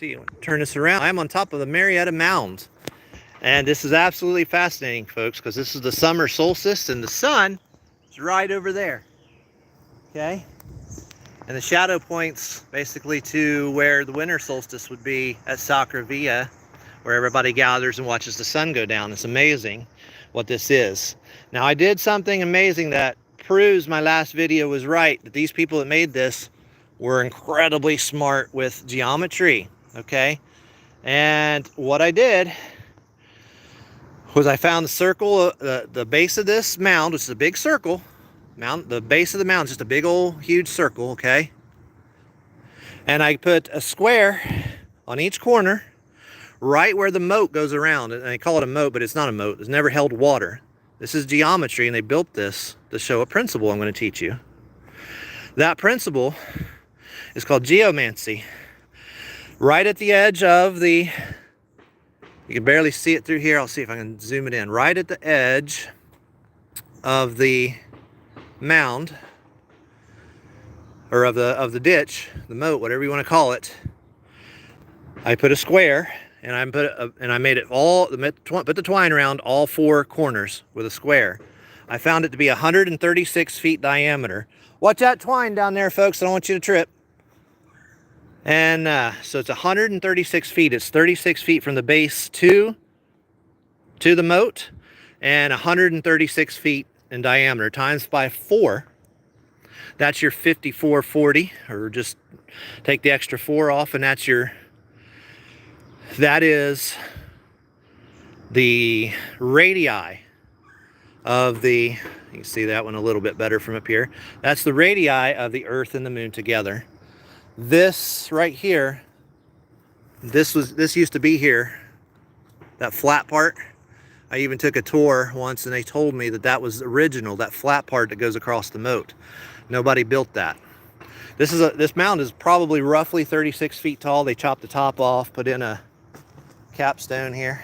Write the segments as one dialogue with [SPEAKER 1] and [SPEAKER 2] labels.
[SPEAKER 1] see, turn this around. I'm on top of the Marietta Mound. And this is absolutely fascinating, folks, because this is the summer solstice and the sun is right over there. Okay? And the shadow points basically to where the winter solstice would be at Sacravia, where everybody gathers and watches the sun go down. It's amazing what this is. Now, I did something amazing that proves my last video was right, that these people that made this were incredibly smart with geometry, okay? And what I did was I found the circle, the base of this mound, which is a big circle. The base of the mound is just a big old huge circle, okay? And I put a square on each corner, right where the moat goes around. And I call it a moat, but it's not a moat. It's never held water. This is geometry, and they built this to show a principle I'm going to teach you. That principle is called geomancy. Right at the edge of the, you can barely see it through here. I'll see if I can zoom it in. Right at the edge of the mound, or of the ditch, the moat, whatever you want to call it, I put a square, and I made it all, put the twine around all four corners with a square. I found it to be 136 feet diameter. Watch that twine down there, folks. I don't want you to trip. And so it's 136 feet. It's 36 feet from the base to the moat, and 136 feet in diameter times by 4. That's your 5440, or just take the extra 4 off, and that is the radii of the, you can see that one a little bit better from up here. That's the radii of the Earth and the Moon together. This right here, this used to be here, that flat part. I even took a tour once, and they told me that was original, that flat part that goes across the moat. Nobody built that. This mound is probably roughly 36 feet tall. They chopped the top off, put in a capstone here,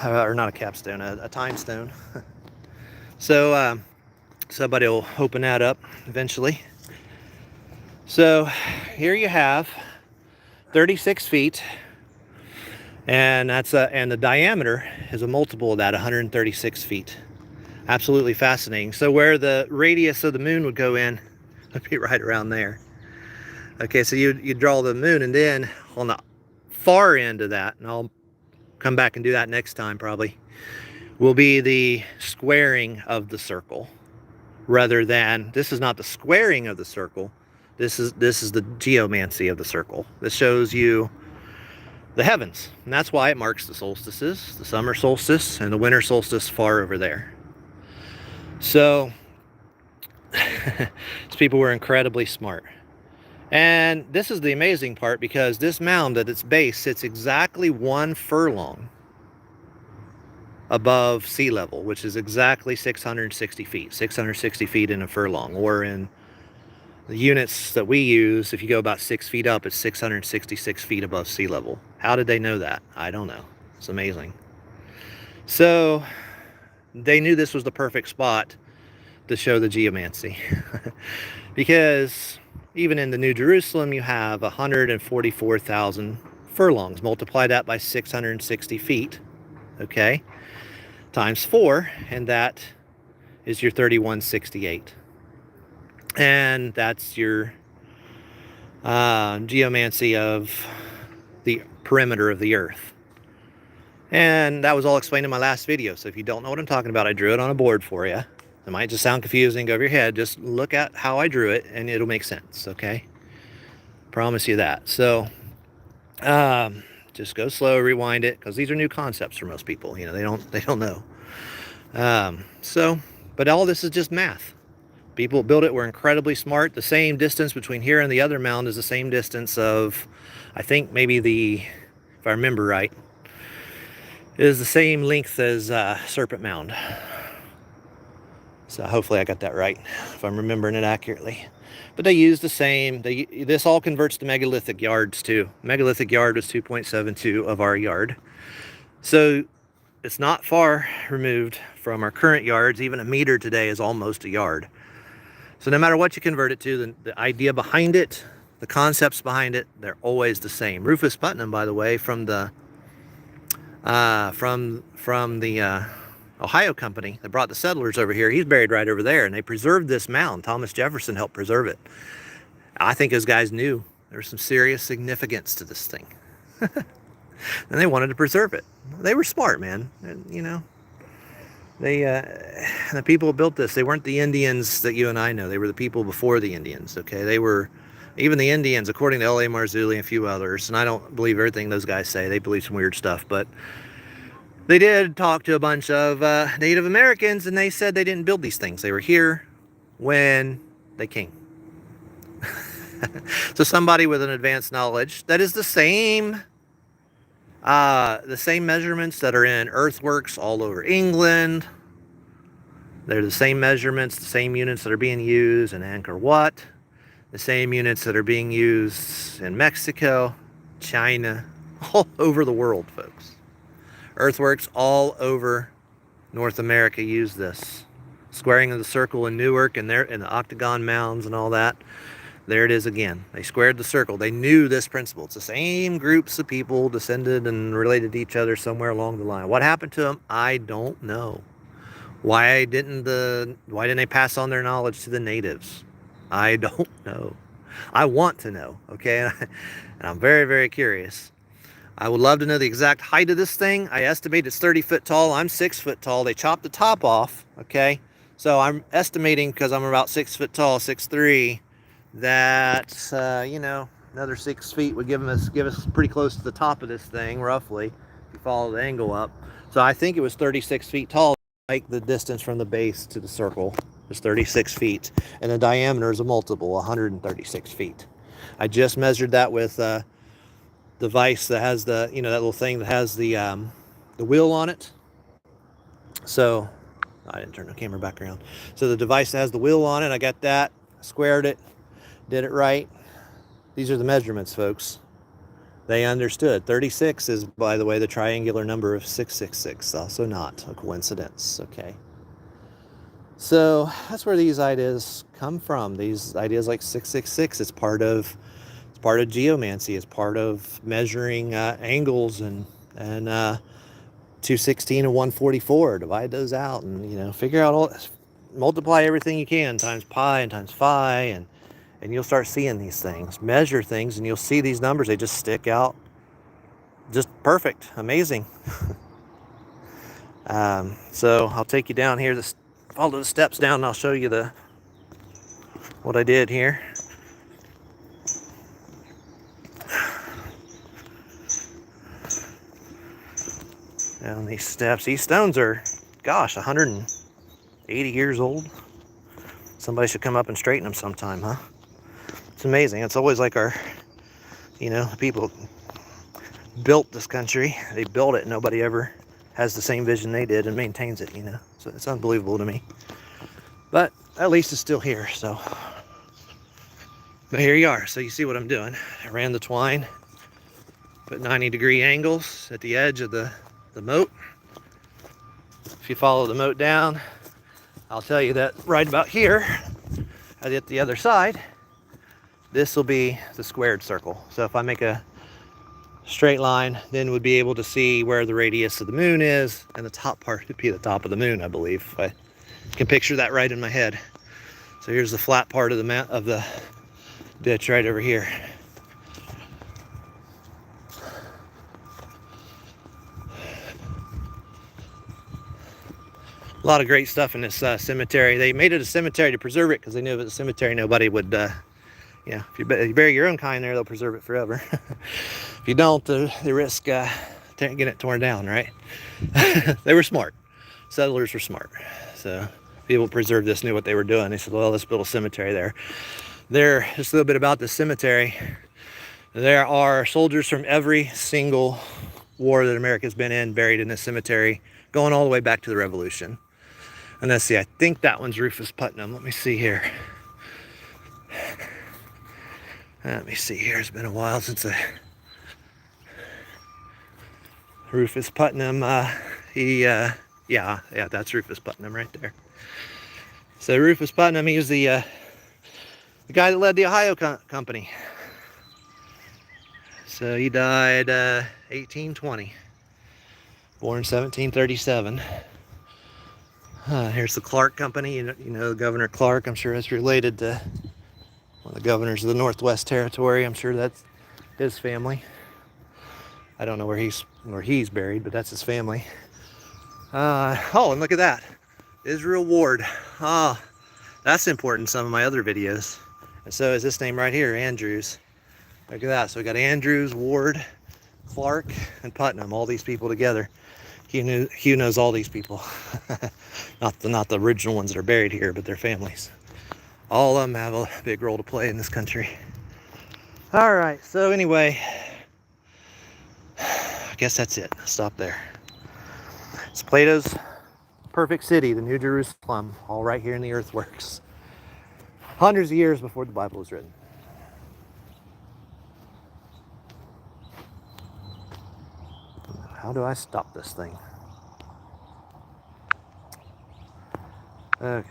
[SPEAKER 1] or not a capstone, a time stone. So somebody will open that up eventually. So here you have 36 feet, and and the diameter is a multiple of that, 136 feet. Absolutely fascinating. So where the radius of the moon would go in would be right around there. Okay, so you draw the moon, and then on the far end of that, and I'll come back and do that next time probably, will be the squaring of the circle. Rather than, this is not the squaring of the circle, this is the geomancy of the circle. This shows you the heavens, and that's why it marks the solstices, the summer solstice and the winter solstice far over there. So these people were incredibly smart. And this is the amazing part, because this mound at its base sits exactly 1 furlong above sea level, which is exactly 660 feet. 660 feet in a furlong, or in the units that we use, if you go about 6 feet up, it's 666 feet above sea level. How did they know that? I don't know. It's amazing. So they knew this was the perfect spot to show the geomancy. Because even in the New Jerusalem, you have 144,000 furlongs. Multiply that by 660 feet, okay, times 4, and that is your 3168. And that's your geomancy of the perimeter of the Earth. And that was all explained in my last video. So if you don't know what I'm talking about, I drew it on a board for you. It might just sound confusing, go over your head. Just look at how I drew it, and it'll make sense, okay? Promise you that. So just go slow, rewind it, because these are new concepts for most people. You know, they don't know. But all this is just math. People that built it were incredibly smart. The same distance between here and the other mound is the same distance of, I think maybe if I remember right, is the same length as Serpent Mound. So hopefully I got that right, if I'm remembering it accurately. But they use the same, this all converts to megalithic yards too. Megalithic yard was 2.72 of our yard. So it's not far removed from our current yards. Even a meter today is almost a yard. So no matter what you convert it to, the idea behind it, the concepts behind it, they're always the same. Rufus Putnam, by the way, from the Ohio company that brought the settlers over here, he's buried right over there, and they preserved this mound. Thomas Jefferson helped preserve it. I think those guys knew there was some serious significance to this thing. And they wanted to preserve it. They were smart, man. And, you know, the people who built this, they weren't the Indians that you and I know. They were the people before the Indians, okay? They were, even the Indians, according to L.A. Marzulli and a few others, and I don't believe everything those guys say. They believe some weird stuff, but they did talk to a bunch of Native Americans, and they said they didn't build these things. They were here when they came. So somebody with an advanced knowledge that is the same measurements that are in earthworks all over England. They're the same measurements, the same units that are being used in Angkor Wat, the same units that are being used in Mexico, China, all over the world, folks. Earthworks all over North America use this. Squaring of the circle in Newark and the octagon mounds and all that. There it is again. They squared the circle. They knew this principle. It's the same groups of people descended and related to each other somewhere along the line. What happened to them? I don't know. Why didn't they pass on their knowledge to the natives? I don't know. I want to know, okay? And I'm very, very curious. I would love to know the exact height of this thing. I estimate it's 30 foot tall. I'm 6 foot tall. They chopped the top off, okay? So I'm estimating, because I'm about 6 foot tall, 6'3", that you know, another 6 feet would give us pretty close to the top of this thing, roughly, if you follow the angle up. So I think it was 36 feet tall. Like the distance from the base to the circle is 36 feet, and the diameter is a multiple, 136 feet. I just measured that with the device that has the, you know, that little thing that has the wheel on it. So I didn't turn the camera back around. So the device that has the wheel on it, I got that, squared it, did it right. These are the measurements, folks. They understood. 36 is, by the way, the triangular number of 666. Also not a coincidence, okay? So that's where these ideas come from. These ideas like 666, it's part of geomancy. It's part of measuring angles and 216 and 144. Divide those out and, you know, figure out multiply everything you can times pi and times phi, and you'll start seeing these things. Measure things and you'll see these numbers. They just stick out just perfect. Amazing. So I'll take you down here, follow the steps down, and I'll show you what I did here. Down these steps. These stones are, gosh, 180 years old. Somebody should come up and straighten them sometime, huh? It's amazing. It's always like our, you know, the people built this country. They built it. Nobody ever has the same vision they did and maintains it, you know. So it's unbelievable to me. But at least it's still here, so. But here you are. So you see what I'm doing. I ran the twine, put 90-degree angles at the edge of the moat. If you follow the moat down, I'll tell you that right about here, at the other side, this will be the squared circle. So if I make a straight line, then we'd be able to see where the radius of the moon is, and the top part would be the top of the moon, I believe. If I can picture that right in my head. So here's the flat part of the ditch right over here. A lot of great stuff in this cemetery. They made it a cemetery to preserve it because they knew if it was a cemetery, nobody would, you know, if you bury your own kind there, they'll preserve it forever. If you don't, they risk getting it torn down, right? They were smart. Settlers were smart. So people who preserved this knew what they were doing. They said, well, let's build a cemetery there. Just a little bit about the cemetery. There are soldiers from every single war that America's been in buried in this cemetery, going all the way back to the Revolution. And let's see, I think that one's Rufus Putnam. Let me see here. Let me see here. It's been a while since Rufus Putnam, yeah, that's Rufus Putnam right there. So Rufus Putnam, he was the guy that led the Ohio company. So he died 1820, born 1737. Here's the Clark Company. You know Governor Clark. I'm sure that's related to one of the governors of the Northwest Territory. I'm sure that's his family. I don't know where he's buried, but that's his family. Oh, and look at that. Israel Ward. Ah, that's important in some of my other videos. And so is this name right here, Andrews. Look at that. So we got Andrews, Ward, Clark, and Putnam, all these people together. Hugh knows all these people. not the original ones that are buried here, but their families. All of them have a big role to play in this country. All right, so anyway, I guess that's it. Stop there. It's Plato's perfect city, the New Jerusalem, all right here in the Earthworks. Hundreds of years before the Bible was written. How do I stop this thing? Okay.